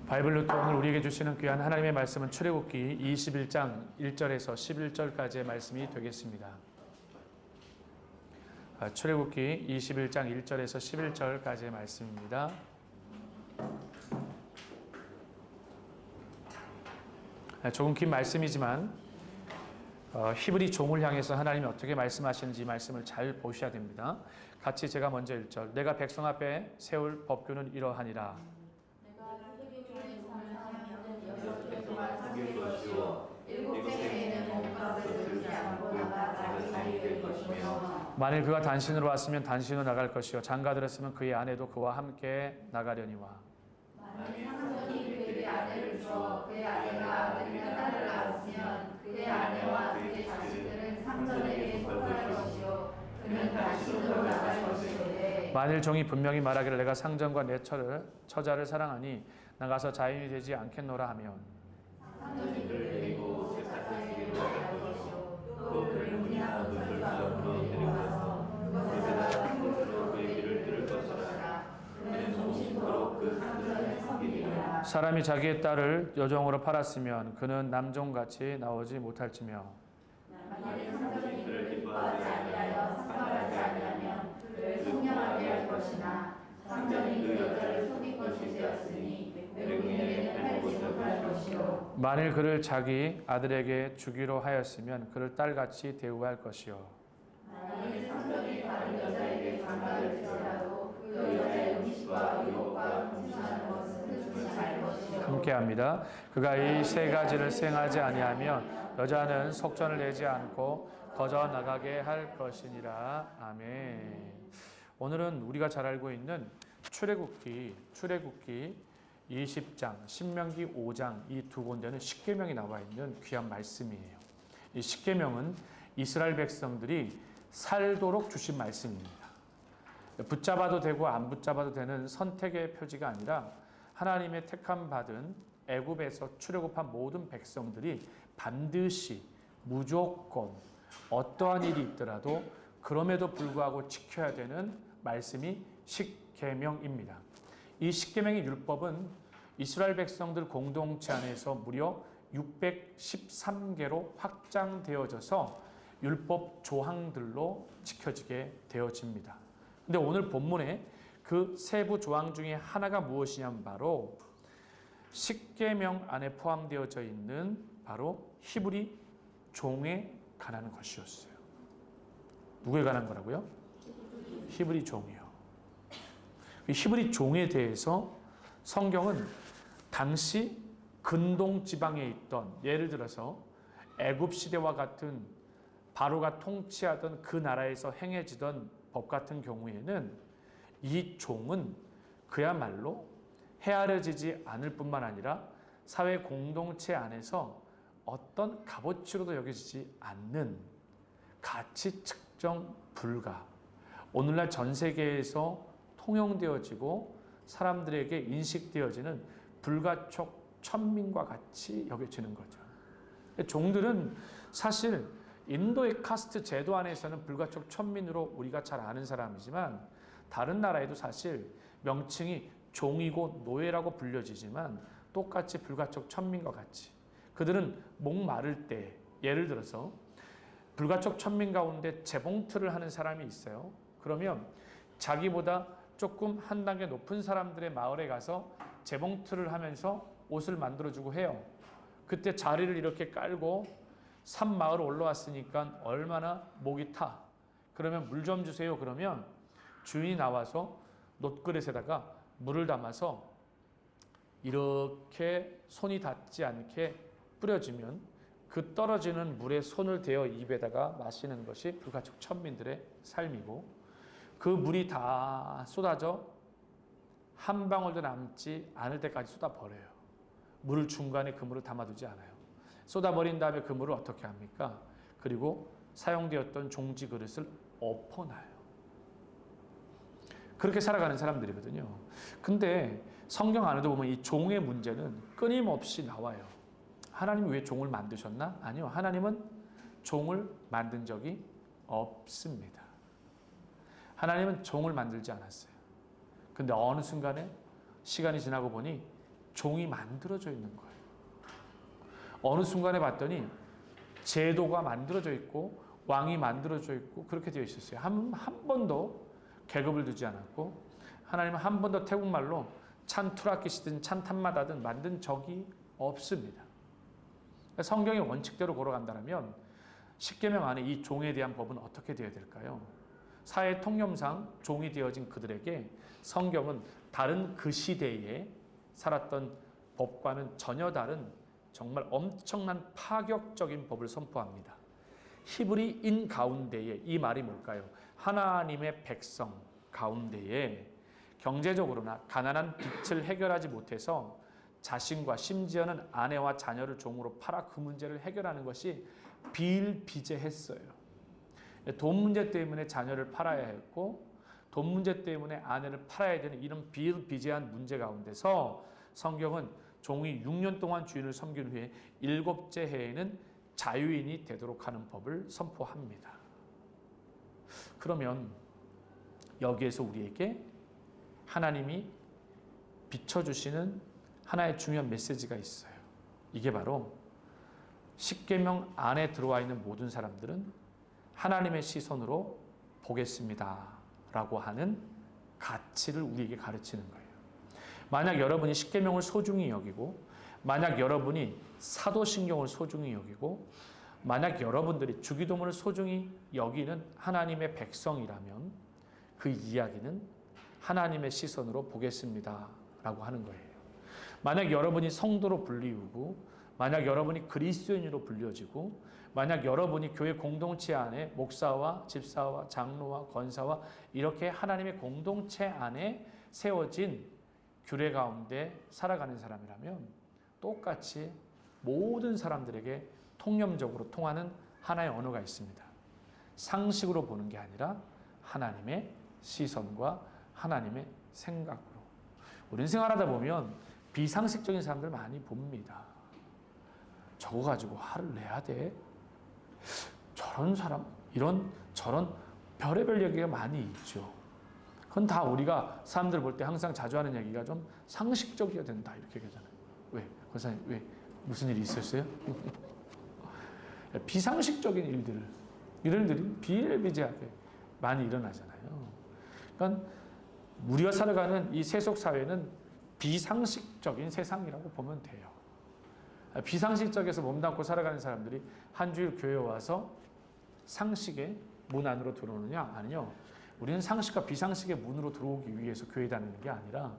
바이블 루트 오늘 우리에게 주시는 귀한 하나님의 말씀은 출애굽기 21장 1절에서 11절까지의 말씀이 되겠습니다. 출애굽기 21장 1절에서 11절까지의 말씀입니다. 조금 긴 말씀이지만 히브리 종을 향해서 하나님이 어떻게 말씀하시는지 말씀을 잘 보셔야 됩니다. 같이 제가 먼저 1절 내가 백성 앞에 세울 법규는 이러하니라. 만일 그가 단신으로 왔으면 단신으로 나갈 것이요 장가 들었으면 그의 아내도 그와 함께 나가려니와. 만일 상전이 그에게 아내를 주어 그의 아내가 아들이나 딸을 낳았으면 그의 아내와 그의 자식들은 상전에게 속할 것이요 그는 단신으로 나갈 것이오되. 만일 종이 분명히 말하기를 내가 상전과 내 처자를 사랑하니 나가서 자인이 되지 않겠노라 하면 상전이 그를 데리고 새 사태에게로 갈 것이요 또 그를 문이나 문설주 앞으로 데리고 가서 그것에다가 탱고로 그의 귀를 뚫을 것이라. 그는 종신토록 그 상전을 섬기리라. 사람이 자기의 딸을 여종으로 팔았으면 그는 남종같이 나오지 못할지며. 만일 상전이 그를 기뻐하지 아니하여 상관하지 아니하면 그를 성령하게 할 것이나 상전이 그 여자를 속인 것이 되었으니 외국인에게는 팔지 못할 것이요. 만일 그를 자기 아들에게 주기로 하였으면 그를 딸같이 대우할 것이요. 만일 상전이 다른 여자에게 장가들지라도 그 여자의 음식과 의복과 금신하는 것은 그중에 잘 것이요. 함께합니다. 그가 이 세 가지를 수행하지 아니하면 여자는 속전을 내지 않고 거저 나가게 할 것이니라. 아멘. 오늘은 우리가 잘 알고 있는 출애굽기 20장, 신명기 5장 이 두 군데는 십계명이 나와 있는 귀한 말씀이에요. 이 십계명은 이스라엘 백성들이 살도록 주신 말씀입니다. 붙잡아도 되고 안 붙잡아도 되는 선택의 표지가 아니라 하나님의 택함 받은 애굽에서 출애굽한 모든 백성들이 반드시 무조건 어떠한 일이 있더라도 그럼에도 불구하고 지켜야 되는 말씀이 십계명입니다. 이 십계명의 율법은 이스라엘 백성들 공동체 안에서 무려 613개로 확장되어져서 율법 조항들로 지켜지게 되어집니다. 근데 오늘 본문에 그 세부 조항 중에 하나가 무엇이냐면 바로 십계명 안에 포함되어져 있는 바로 히브리 종에 관한 것이었어요. 누구에 관한 거라고요? 히브리 종이요. 히브리 종에 대해서 성경은 당시 근동 지방에 있던, 예를 들어서 애굽 시대와 같은 바로가 통치하던 그 나라에서 행해지던 법 같은 경우에는 이 종은 그야말로 헤아려지지 않을 뿐만 아니라 사회 공동체 안에서 어떤 값어치로도 여겨지지 않는 가치 측정 불가, 오늘날 전 세계에서 통용되어지고 사람들에게 인식되어지는 불가촉 천민과 같이 여겨지는 거죠. 종들은 사실 인도의 카스트 제도 안에서는 불가촉 천민으로 우리가 잘 아는 사람이지만 다른 나라에도 사실 명칭이 종이고 노예라고 불려지지만 똑같이 불가촉 천민과 같이 그들은 목마를 때, 예를 들어서 불가촉 천민 가운데 재봉틀을 하는 사람이 있어요. 그러면 자기보다 조금 한 단계 높은 사람들의 마을에 가서 재봉틀을 하면서 옷을 만들어주고 해요. 그때 자리를 이렇게 깔고 산 마을 올라왔으니까 얼마나 목이 타. 그러면 물 좀 주세요. 그러면 주인이 나와서 놋그릇에다가 물을 담아서 이렇게 손이 닿지 않게 뿌려주면 그 떨어지는 물에 손을 대어 입에다가 마시는 것이 불가촉 천민들의 삶이고, 그 물이 다 쏟아져 한 방울도 남지 않을 때까지 쏟아버려요. 물을 중간에 그 물을 담아두지 않아요. 쏟아버린 다음에 그 물을 어떻게 합니까? 그리고 사용되었던 종지 그릇을 엎어놔요. 그렇게 살아가는 사람들이거든요. 근데 성경 안에도 보면 이 종의 문제는 끊임없이 나와요. 하나님이 왜 종을 만드셨나? 아니요. 하나님은 종을 만든 적이 없습니다. 하나님은 종을 만들지 않았어요. 근데 어느 순간에 시간이 지나고 보니 종이 만들어져 있는 거예요. 어느 순간에 봤더니 제도가 만들어져 있고 왕이 만들어져 있고 그렇게 되어 있었어요. 한 번도 계급을 두지 않았고 하나님은 한 번도 태국말로 찬 투라키시든 찬 탐마다든 만든 적이 없습니다. 성경의 원칙대로 걸어간다면 십계명 안에 이 종에 대한 법은 어떻게 되어야 될까요? 사회 통념상 종이 되어진 그들에게 성경은 다른 그 시대에 살았던 법과는 전혀 다른 정말 엄청난 파격적인 법을 선포합니다. 히브리인 가운데에, 이 말이 뭘까요? 하나님의 백성 가운데에 경제적으로나 가난한 빚을 해결하지 못해서 자신과 심지어는 아내와 자녀를 종으로 팔아 그 문제를 해결하는 것이 비일비재했어요. 돈 문제 때문에 자녀를 팔아야 했고 돈 문제 때문에 아내를 팔아야 되는 이런 비일비재한 문제 가운데서 성경은 종이 6년 동안 주인을 섬긴 후에 7째 해에는 자유인이 되도록 하는 법을 선포합니다. 그러면 여기에서 우리에게 하나님이 비춰주시는 하나의 중요한 메시지가 있어요. 이게 바로 십계명 안에 들어와 있는 모든 사람들은 하나님의 시선으로 보겠습니다 라고 하는 가치를 우리에게 가르치는 거예요. 만약 여러분이 십계명을 소중히 여기고 만약 여러분이 사도신경을 소중히 여기고 만약 여러분들이 주기도문을 소중히 여기는 하나님의 백성이라면 그 이야기는 하나님의 시선으로 보겠습니다 라고 하는 거예요. 만약 여러분이 성도로 불리우고 만약 여러분이 그리스도인으로 불려지고 만약 여러분이 교회 공동체 안에 목사와 집사와 장로와 권사와 이렇게 하나님의 공동체 안에 세워진 규례 가운데 살아가는 사람이라면 똑같이 모든 사람들에게 통념적으로 통하는 하나의 언어가 있습니다. 상식으로 보는 게 아니라 하나님의 시선과 하나님의 생각으로. 우리는 생활하다 보면 비상식적인 사람들 많이 봅니다. 저거 가지고 화를 내야 돼? 저런 사람, 저런 별의별 얘기가 많이 있죠. 그건 다 우리가 사람들 볼 때 항상 자주 하는 얘기가 좀 상식적이어야 된다 이렇게 얘기하잖아요. 왜? 권사님 왜? 무슨 일이 있었어요? 비상식적인 이런 일들이 비일비재하게 많이 일어나잖아요. 그러니까 우리가 살아가는 이 세속 사회는 비상식적인 세상이라고 보면 돼요. 비상식적에서 몸담고 살아가는 사람들이 한 주일 교회에 와서 상식의 문 안으로 들어오느냐? 아니요. 우리는 상식과 비상식의 문으로 들어오기 위해서 교회 다니는 게 아니라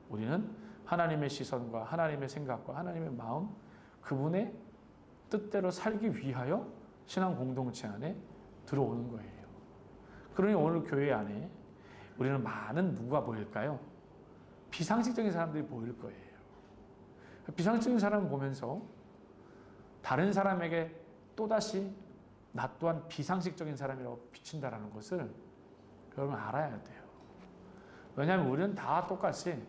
우리는 하나님의 시선과 하나님의 생각과 하나님의 마음, 그분의 뜻대로 살기 위하여 신앙 공동체 안에 들어오는 거예요. 그러니 오늘 교회 안에 우리는 많은 누가 보일까요? 비상식적인 사람들이 보일 거예요. 비상식적인 사람을 보면서 다른 사람에게 또다시 나 또한 비상식적인 사람이라고 비친다는 것을 여러분 알아야 돼요. 왜냐하면 우리는 다 똑같이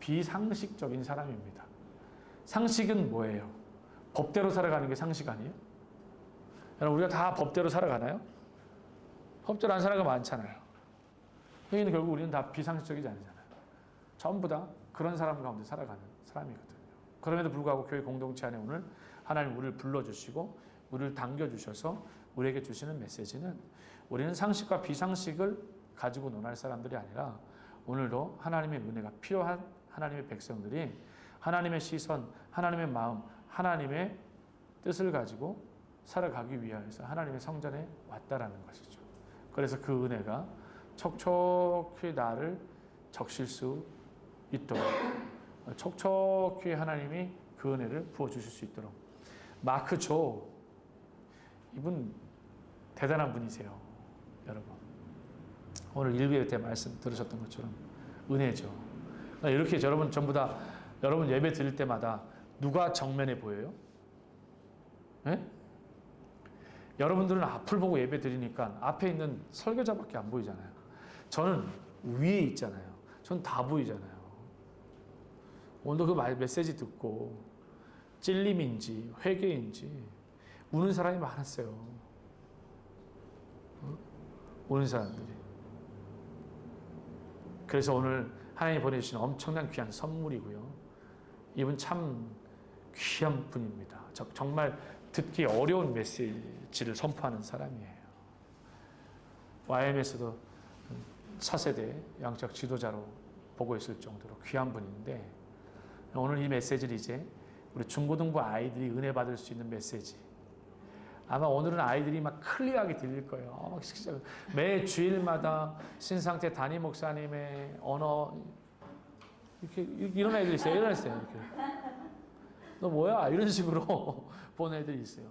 비상식적인 사람입니다. 상식은 뭐예요? 법대로 살아가는 게 상식 아니에요? 여러분 우리가 다 법대로 살아가나요? 법대로 안 살아가 많잖아요. 여기는 결국 우리는 다 비상식적이지 않잖아요. 전부 다 그런 사람 가운데 살아가는 사람이거든요. 그럼에도 불구하고 교회 공동체 안에 오늘 하나님 우리를 불러주시고 우리를 당겨주셔서 우리에게 주시는 메시지는 우리는 상식과 비상식을 가지고 논할 사람들이 아니라 오늘도 하나님의 은혜가 필요한 하나님의 백성들이 하나님의 시선, 하나님의 마음, 하나님의 뜻을 가지고 살아가기 위하여서 하나님의 성전에 왔다라는 것이죠. 그래서 그 은혜가 촉촉히 나를 적실 수 있도록 촉촉히 하나님이 그 은혜를 부어주실 수 있도록. 마크 조, 이분 대단한 분이세요. 여러분 오늘 1부에 때 말씀 들으셨던 것처럼 은혜죠. 이렇게 여러분 전부 다 여러분 예배 드릴 때마다 누가 정면에 보여요? 네? 여러분들은 앞을 보고 예배 드리니까 앞에 있는 설교자밖에 안 보이잖아요. 저는 위에 있잖아요. 전 다 보이잖아요. 오늘도 그 메시지 듣고 찔림인지 회개인지 우는 사람이 많았어요. 우는 사람들이. 그래서 오늘 하나님이 보내주신 엄청난 귀한 선물이고요. 이분 참 귀한 분입니다. 정말 듣기 어려운 메시지를 선포하는 사람이에요. YM에서도 차세대 양적 지도자로 보고 있을 정도로 귀한 분인데, 오늘 이 메시지를 이제 우리 중고등부 아이들이 은혜 받을 수 있는 메시지. 아마 오늘은 아이들이 막 클리어하게 들릴 거예요. 매 주일마다 신상태 담임 목사님의 언어 이렇게 이런 애들이 있어요. 이런 애들 이렇게. 너 뭐야? 이런 식으로 보는 애들이 있어요.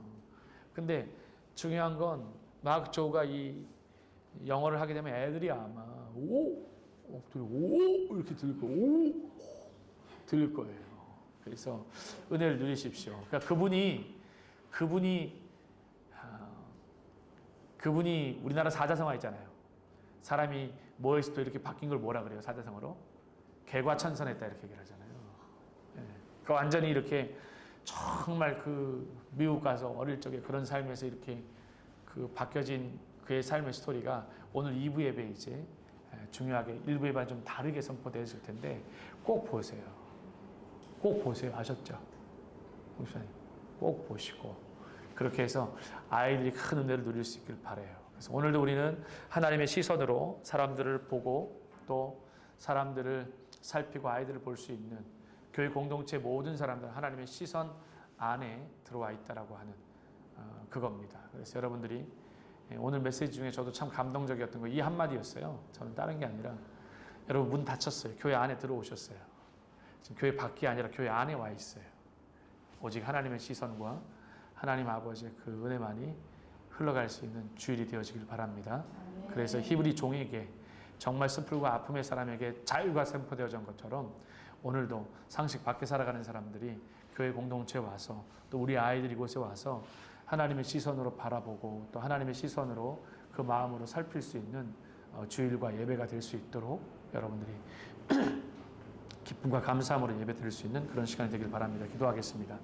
근데 중요한 건 마크 조가 이 영어를 하게 되면 애들이 아마 오 이렇게 들릴 거예요. 들릴 거예요. 그래서 은혜를 누리십시오. 그러니까 그분이 우리나라 사자성어 있잖아요. 사람이 모여있을 때 이렇게 바뀐 걸 뭐라 그래요? 사자성어로 개과천선했다 이렇게 얘기를 하잖아요. 그 완전히 이렇게 정말 그 미국 가서 어릴 적에 그런 삶에서 이렇게 그 바뀌어진 그의 삶의 스토리가 오늘 2부 예배 이제 중요하게 1부 예배와 좀 다르게 선포되었을 텐데 꼭 보세요. 꼭 보세요. 아셨죠? 목사님 꼭 보시고 그렇게 해서 아이들이 큰 은혜를 누릴 수 있길 바라요. 그래서 오늘도 우리는 하나님의 시선으로 사람들을 보고 또 사람들을 살피고 아이들을 볼 수 있는 교회 공동체 모든 사람들 하나님의 시선 안에 들어와 있다라고 하는 그겁니다. 그래서 여러분들이 오늘 메시지 중에 저도 참 감동적이었던 거 이 한마디였어요. 저는 다른 게 아니라 여러분 문 닫혔어요. 교회 안에 들어오셨어요. 지금 교회 밖이 아니라 교회 안에 와 있어요. 오직 하나님의 시선과 하나님 아버지의 그 은혜만이 흘러갈 수 있는 주일이 되어지길 바랍니다. 그래서 히브리 종에게 정말 슬픔과 아픔의 사람에게 자유가 선포되어진 것처럼 오늘도 상식 밖에 살아가는 사람들이 교회 공동체에 와서 또 우리 아이들이 이곳에 와서 하나님의 시선으로 바라보고 또 하나님의 시선으로 그 마음으로 살필 수 있는 주일과 예배가 될 수 있도록 여러분들이 기쁨과 감사함으로 예배 드릴 수 있는 그런 시간이 되길 바랍니다. 기도하겠습니다.